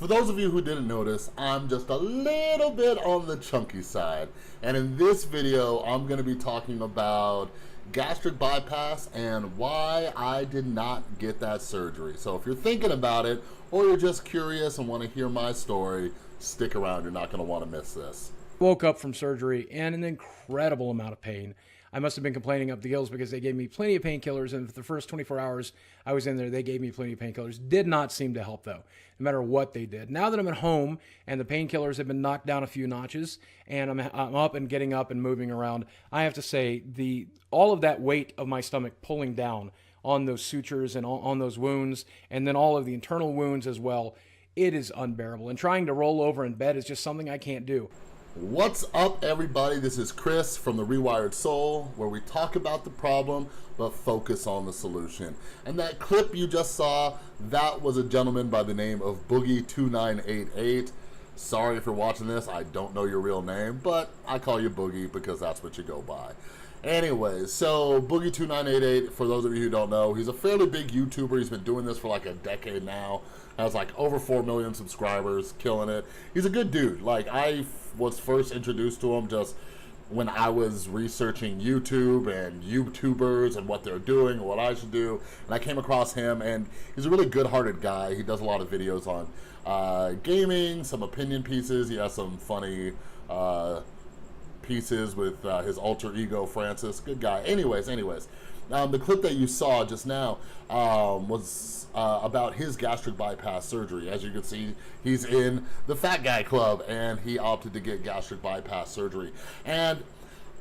For those of you who didn't notice, I'm just a little bit on the chunky side. And in this video, I'm gonna be talking about gastric bypass and why I did not get that surgery. So if you're thinking about it, or you're just curious and wanna hear my story, stick around, you're not gonna wanna miss this. Woke up from surgery in an incredible amount of pain. I must have been complaining up the gills because they gave me plenty of painkillers, and for the first 24 hours I was in there, they gave me plenty of painkillers. Did not seem to help though, no matter what they did. Now that I'm at home and the painkillers have been knocked down a few notches, and I'm up and getting up and moving around, I have to say all of that weight of my stomach pulling down on those sutures and on those wounds, and then all of the internal wounds as well, it is unbearable. And trying to roll over in bed is just something I can't do. What's up, everybody? This is Chris from the Rewired Soul, where we talk about the problem but focus on the solution. And that clip you just saw, that was a gentleman by the name of BOOGIE2988. Sorry if you're watching this, I don't know your real name, but I call you Boogie because that's what you go by. Anyways, so BOOGIE2988, for those of you who don't know, he's a fairly big YouTuber. He's been doing this for like a decade now. Has like over 4 million subscribers, killing it. He's a good dude. Like, I was first introduced to him just when I was researching YouTube and YouTubers and what they're doing and what I should do. And I came across him, and he's a really good-hearted guy. He does a lot of videos on gaming, some opinion pieces. He has some funny pieces with his alter ego, Francis. Good guy. Anyways. The clip that you saw just now was about his gastric bypass surgery. As you can see, he's in the fat guy club, and he opted to get gastric bypass surgery. And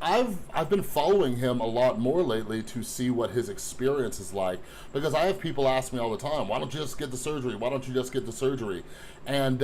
I've been following him a lot more lately to see what his experience is like, because I have people ask me all the time, why don't you just get the surgery? Why don't you just get the surgery? And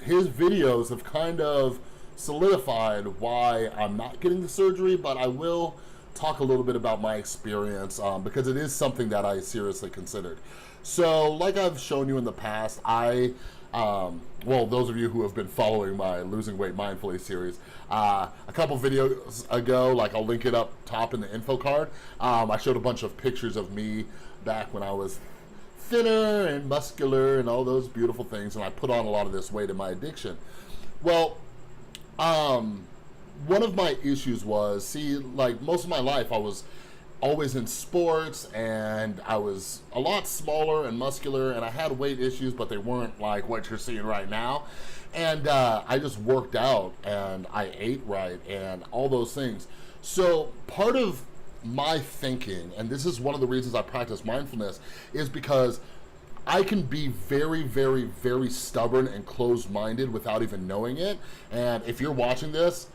his videos have kind of solidified why I'm not getting the surgery, but I will talk a little bit about my experience because it is something that I seriously considered. So like I've shown you in the past, well, those of you who have been following my Losing Weight Mindfully series, a couple videos ago, like I'll link it up top in the info card, I showed a bunch of pictures of me back when I was thinner and muscular and all those beautiful things, and I put on a lot of this weight in my addiction. Well, one of my issues was, see, like most of my life I was always in sports, and I was a lot smaller and muscular, and I had weight issues, but they weren't like what you're seeing right now. And I just worked out, and I ate right, and all those things. So part of my thinking, and this is one of the reasons I practice mindfulness, is because I can be very, very, very stubborn and closed-minded without even knowing it. And if you're watching this,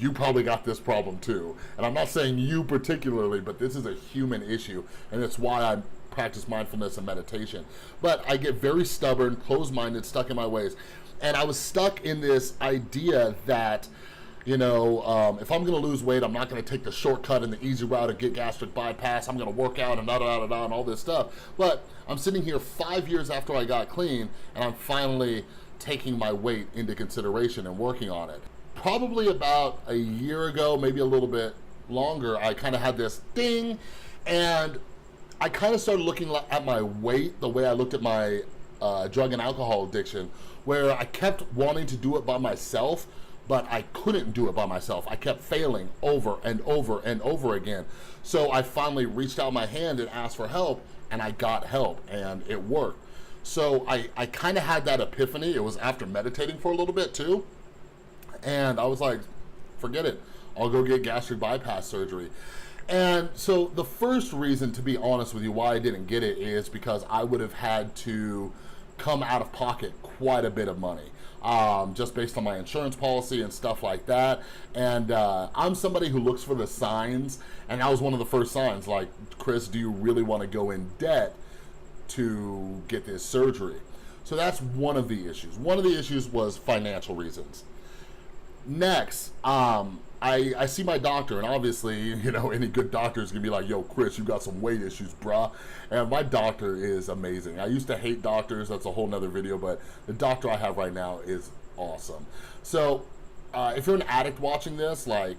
you probably got this problem too. And I'm not saying you particularly, but this is a human issue, and it's why I practice mindfulness and meditation. But I get very stubborn, closed-minded, stuck in my ways. And I was stuck in this idea that, you know, if I'm gonna lose weight, I'm not gonna take the shortcut and the easy route and get gastric bypass. I'm gonna work out and da-da-da-da and all this stuff. But I'm sitting here 5 years after I got clean, and I'm finally taking my weight into consideration and working on it. Probably about a year ago, maybe a little bit longer, I kind of had this ding, and I kind of started looking at my weight the way I looked at my drug and alcohol addiction, where I kept wanting to do it by myself, but I couldn't do it by myself. I kept failing over and over and over again. So I finally reached out my hand and asked for help, and I got help, and it worked. So I kind of had that epiphany. It was after meditating for a little bit too. And I was like, forget it, I'll go get gastric bypass surgery. And so the first reason, to be honest with you, why I didn't get it is because I would have had to come out of pocket quite a bit of money, just based on my insurance policy and stuff like that. And I'm somebody who looks for the signs, and that was one of the first signs, like, Chris, do you really want to go in debt to get this surgery? So that's one of the issues. One of the issues was financial reasons. Next, I see my doctor, and obviously, you know, any good doctor is gonna be like, yo, Chris, you got some weight issues, bruh. And my doctor is amazing. I used to hate doctors, that's a whole nother video, but the doctor I have right now is awesome. So if you're an addict watching this, like,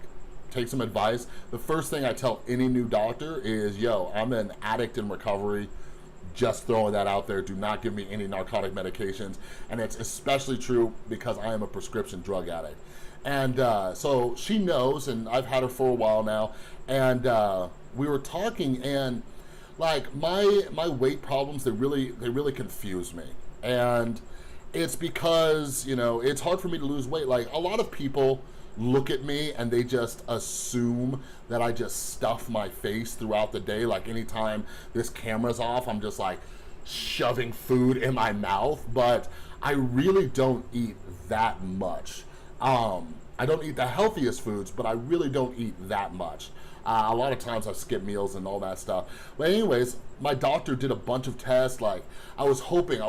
take some advice. The first thing I tell any new doctor is, yo, I'm an addict in recovery. Just throwing that out there. Do not give me any narcotic medications. And it's especially true because I am a prescription drug addict. And so she knows, and I've had her for a while now. And we were talking, and like my weight problems, they really confuse me. And it's because, you know, it's hard for me to lose weight. Like, a lot of people look at me and they just assume that I just stuff my face throughout the day. Like, anytime this camera's off, I'm just like shoving food in my mouth. But I really don't eat that much. I don't eat the healthiest foods, but I really don't eat that much. A lot of times I skip meals and all that stuff. But anyways, my doctor did a bunch of tests. Like, I was hoping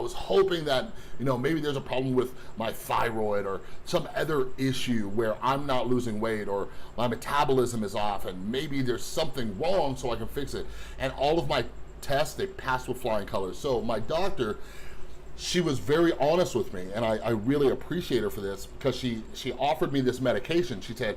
that, you know, maybe there's a problem with my thyroid or some other issue where I'm not losing weight, or my metabolism is off and maybe there's something wrong so I can fix it. And all of my tests, they passed with flying colors. So my doctor, she was very honest with me, and I really appreciate her for this, because she offered me this medication. She said,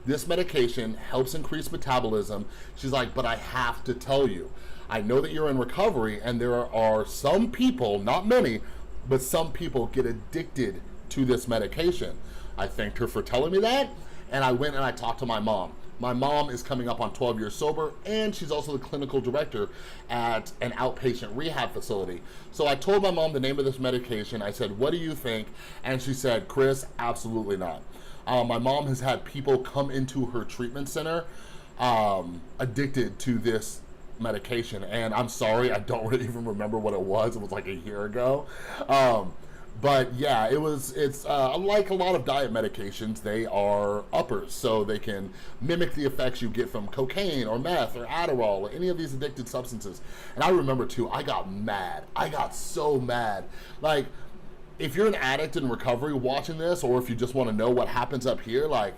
this medication helps increase metabolism. She's like, but I have to tell you, I know that you're in recovery, and there are some people, not many, but some people get addicted to this medication. I thanked her for telling me that, and I went and I talked to my mom. My mom is coming up on 12 years sober, and she's also the clinical director at an outpatient rehab facility. So I told my mom the name of this medication. I said, what do you think? And she said, Chris, absolutely not. My mom has had people come into her treatment center addicted to this medication. And I'm sorry, I don't really even remember what it was. It was like a year ago. But yeah, it's like a lot of diet medications, they are uppers, so they can mimic the effects you get from cocaine or meth or Adderall or any of these addicted substances. And I remember too, I got mad. I got so mad. Like, if you're an addict in recovery watching this, or if you just want to know what happens up here, like,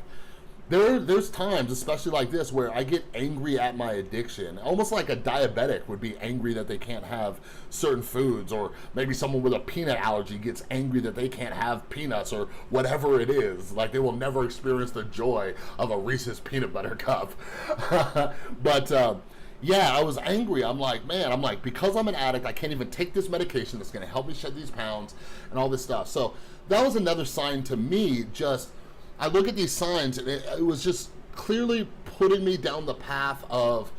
there's times, especially like this, where I get angry at my addiction. Almost like a diabetic would be angry that they can't have certain foods, or maybe someone with a peanut allergy gets angry that they can't have peanuts, or whatever it is. Like, they will never experience the joy of a Reese's peanut butter cup. But yeah, I was angry. I'm like, because I'm an addict, I can't even take this medication that's going to help me shed these pounds and all this stuff. So that was another sign to me. Just, I look at these signs, and it was just clearly putting me down the path of,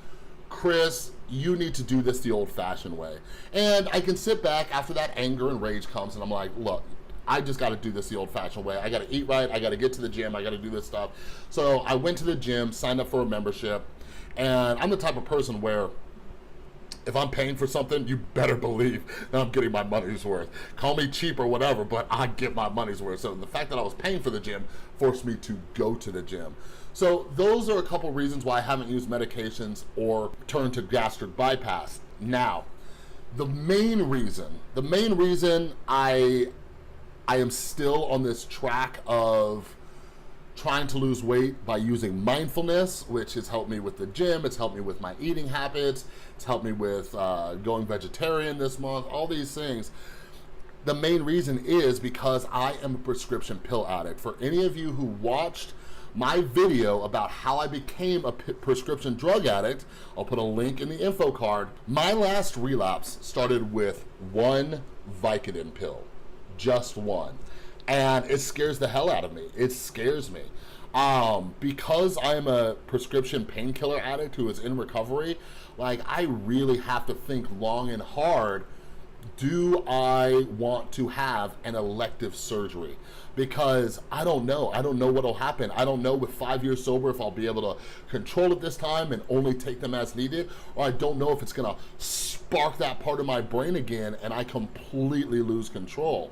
Chris, you need to do this the old-fashioned way. And I can sit back after that anger and rage comes, and I'm like, look, I just got to do this the old-fashioned way. I got to eat right. I got to get to the gym. I got to do this stuff. So I went to the gym, signed up for a membership, and I'm the type of person where, if I'm paying for something, you better believe that I'm getting my money's worth. Call me cheap or whatever, but I get my money's worth. So the fact that I was paying for the gym forced me to go to the gym. So those are a couple reasons why I haven't used medications or turned to gastric bypass. Now, the main reason I am still on this track of trying to lose weight by using mindfulness, which has helped me with the gym, it's helped me with my eating habits, it's helped me with going vegetarian this month, all these things. The main reason is because I am a prescription pill addict. For any of you who watched my video about how I became a prescription drug addict, I'll put a link in the info card. My last relapse started with one Vicodin pill, just one. And it scares the hell out of me. It scares me. Because I'm a prescription painkiller addict who is in recovery, like, I really have to think long and hard, do I want to have an elective surgery? Because I don't know. I don't know what'll happen. I don't know with 5 years sober if I'll be able to control it this time and only take them as needed, or I don't know if it's gonna spark that part of my brain again and I completely lose control.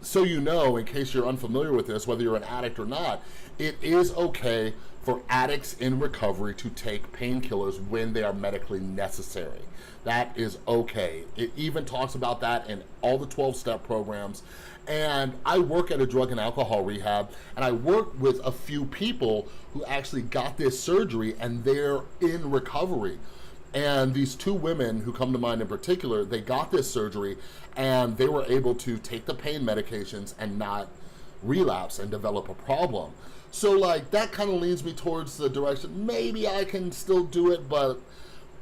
So you know, in case you're unfamiliar with this, whether you're an addict or not, it is okay for addicts in recovery to take painkillers when they are medically necessary. That is okay. It even talks about that in all the 12-step programs. And I work at a drug and alcohol rehab, and I work with a few people who actually got this surgery and they're in recovery. And these two women who come to mind in particular, they got this surgery and they were able to take the pain medications and not relapse and develop a problem. So like, that kind of leads me towards the direction, maybe I can still do it, but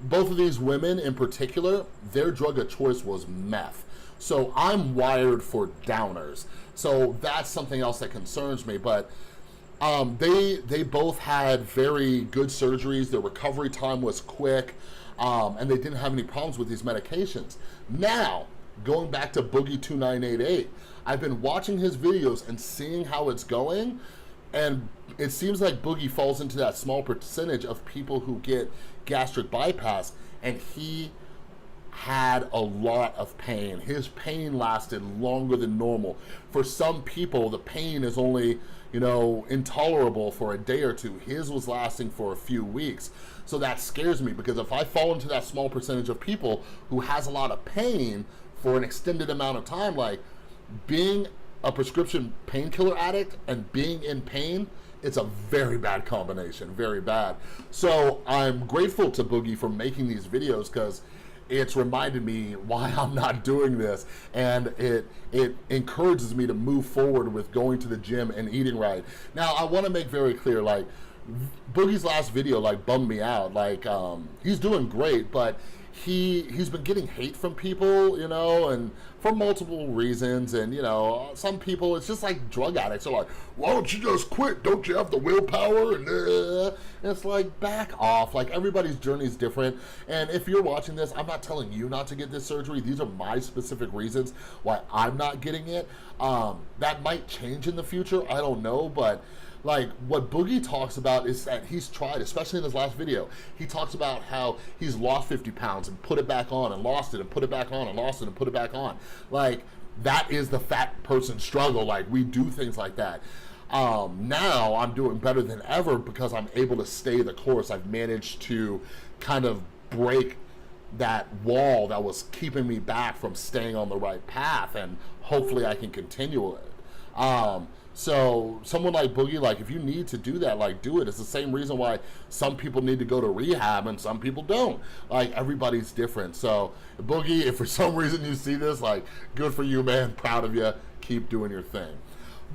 both of these women in particular, their drug of choice was meth. So I'm wired for downers. So that's something else that concerns me. But they both had very good surgeries. Their recovery time was quick, and they didn't have any problems with these medications. Now, going back to BOOGIE2988, I've been watching his videos and seeing how it's going, and it seems like Boogie falls into that small percentage of people who get gastric bypass, and he had a lot of pain. His pain lasted longer than normal. For some people, the pain is only, intolerable for a day or two. His was lasting for a few weeks. So that scares me, because if I fall into that small percentage of people who has a lot of pain for an extended amount of time, like being a prescription painkiller addict and being in pain, it's a very bad combination, very bad. So I'm grateful to Boogie for making these videos, because it's reminded me why I'm not doing this, and it encourages me to move forward with going to the gym and eating right. Now, I want to make very clear, like, Boogie's last video, like, bummed me out. Like, he's doing great, but he's been getting hate from people, and for multiple reasons. And, some people, it's just like drug addicts are like, why don't you just quit? Don't you have the willpower? And it's like, back off. Like, everybody's journey is different. And if you're watching this, I'm not telling you not to get this surgery. These are my specific reasons why I'm not getting it. That might change in the future. I don't know, but like, what Boogie talks about is that he's tried, especially in his last video, he talks about how he's lost 50 pounds and put it back on and lost it and put it back on and lost it and put it back on. Like, that is the fat person struggle. Like, we do things like that. Now I'm doing better than ever because I'm able to stay the course. I've managed to kind of break that wall that was keeping me back from staying on the right path, and hopefully I can continue it. So someone like Boogie, like, if you need to do that, like, do it. It's the same reason why some people need to go to rehab and some people don't. Like, everybody's different. So Boogie, if for some reason you see this, like, good for you, man. Proud of you. Keep doing your thing.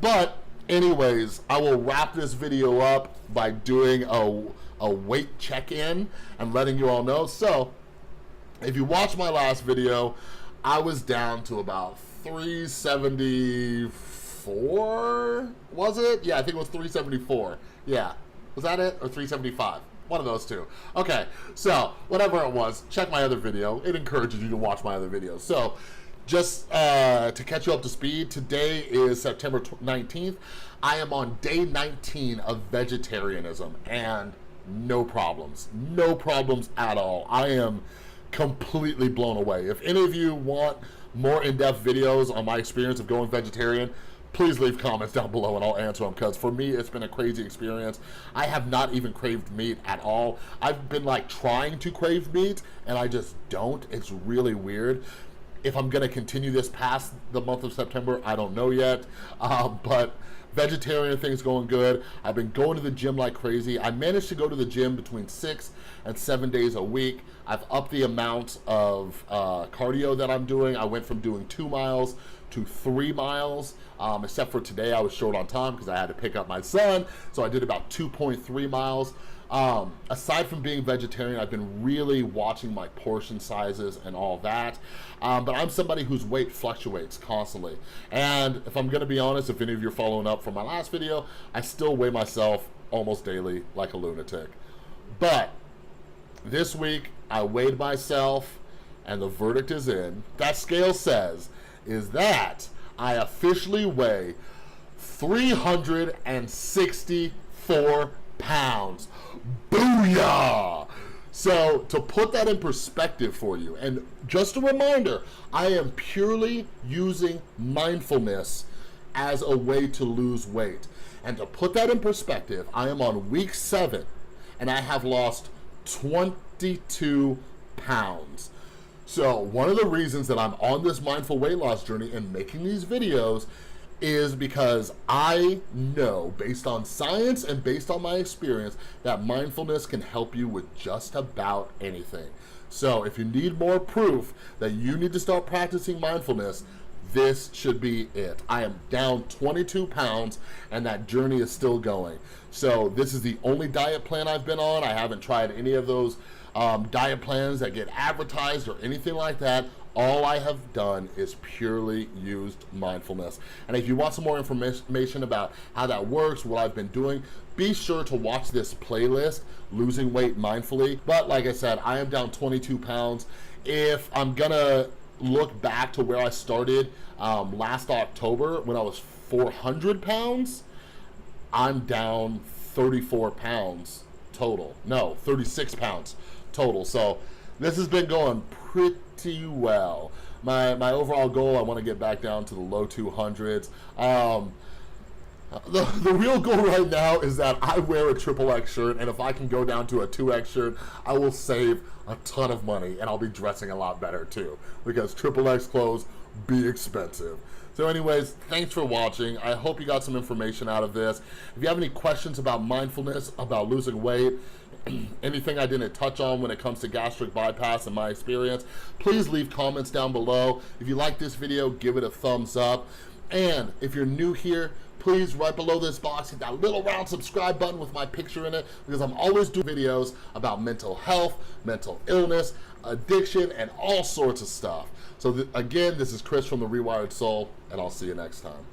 But anyways, I will wrap this video up by doing a weight check-in and letting you all know. So if you watched my last video, I was down to about 374, was it? Yeah, I think it was 374. Yeah, was that it? Or 375? One of those two. Okay, so whatever it was, check my other video. It encourages you to watch my other videos. So just to catch you up to speed, today is September 19th. I am on day 19 of vegetarianism, and no problems. No problems at all. I am completely blown away. If any of you want more in-depth videos on my experience of going vegetarian, please leave comments down below and I'll answer them, because for me it's been a crazy experience. I have not even craved meat at all. I've been like trying to crave meat and I just don't. It's really weird. If I'm gonna continue this past the month of September, I don't know yet, but vegetarian thing's going good. I've been going to the gym like crazy. I managed to go to the gym between 6 and 7 days a week. I've upped the amount of cardio that I'm doing. I went from doing 2 miles to 3 miles, except for today I was short on time because I had to pick up my son, so I did about 2.3 miles. Aside from being vegetarian, I've been really watching my portion sizes and all that, but I'm somebody whose weight fluctuates constantly, and if I'm gonna be honest, if any of you are following up from my last video, I still weigh myself almost daily like a lunatic. But this week I weighed myself and the verdict is in. That scale says is that I officially weigh 364 pounds. Booyah! So to put that in perspective for you, and just a reminder, I am purely using mindfulness as a way to lose weight. And to put that in perspective, I am on week 7 and I have lost 22 pounds. So one of the reasons that I'm on this mindful weight loss journey and making these videos is because I know, based on science and based on my experience, that mindfulness can help you with just about anything. So if you need more proof that you need to start practicing mindfulness, this should be it. I am down 22 pounds and that journey is still going. So this is the only diet plan I've been on. I haven't tried any of those diet plans that get advertised or anything like that. All I have done is purely used mindfulness. And if you want some more information about how that works, what I've been doing, be sure to watch this playlist, Losing Weight Mindfully. But like I said, I am down 22 pounds. If I'm gonna look back to where I started last October when I was 400 pounds, I'm down 34 pounds total. No, 36 pounds total. So this has been going pretty well. My overall goal, I want to get back down to the low 200s. The real goal right now is that I wear a XXX shirt, and if I can go down to a 2X shirt, I will save a ton of money, and I'll be dressing a lot better too, because XXX clothes be expensive. So anyways, thanks for watching. I hope you got some information out of this. If you have any questions about mindfulness, about losing weight, anything I didn't touch on when it comes to gastric bypass and my experience, please leave comments down below. If you like this video, give it a thumbs up. And if you're new here, please, right below this box, hit that little round subscribe button with my picture in it, because I'm always doing videos about mental health, mental illness, addiction, and all sorts of stuff. So again, this is Chris from the Rewired Soul, and I'll see you next time.